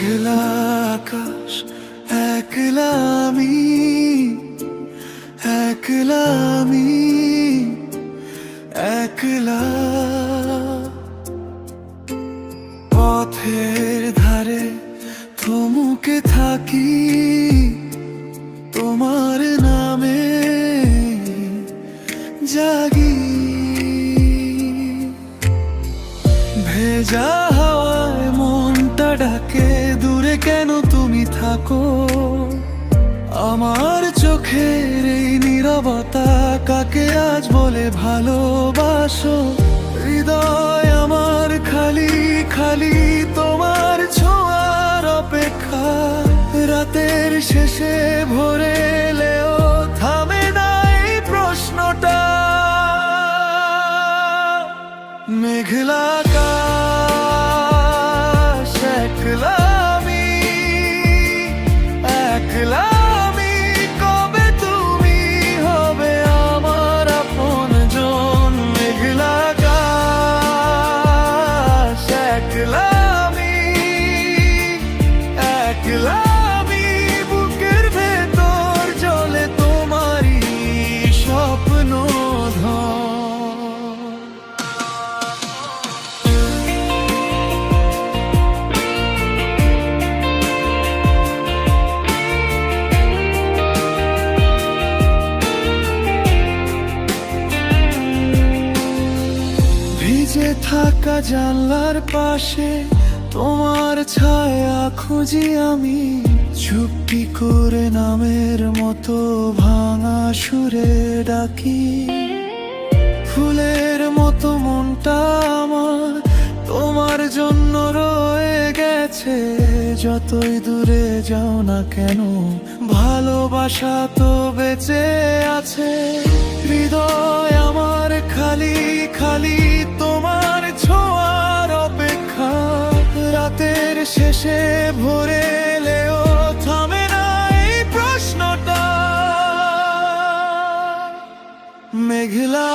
মেঘলা আকাশ, একলা আমি, একলা আমি, একলা। পথের ধারে থমকে থাকি, তোমার নামে জাগি। ভেজা হাওয়ায় মনটা ডাকে, দূরে কেন তুমি থাকো? আমার চোখের এই নীরবতা কাকে আজ বলে ভালোবাসো? হৃদয় আমার খালি খালি, তোমার ছোঁয়ার অপেক্ষা। রাতের শেষে ভোরে এলেও থামে না এই প্রশ্নটা। মেঘলা আকাশ, একলা আমি, একলা আমি। কবে তুমি হবে আমার আপনজন? মেঘলা আকাশ, একলা আমি, একলা আমি। বুকের ভেতর জ্বলে তোমারই স্বপ্ন ধন। ভিজে থাকা জানলার পাশে তোমার ছায়া খুঁজি আমি। চুপটি করে নামের মতো ভাঙা সুরে ডাকি। ফুলের মতো মনটা আমার তোমার জন্য রয়ে গেছে। যতই দূরে যাও না কেন, ভালোবাসা তো বেঁচে আছে। হৃদয় আমার খালি খালি, তোমার ছোঁয়ার অপেক্ষা। রাতের শেষে ভোরে এলেও থামে না এই প্রশ্নটা। মেঘলা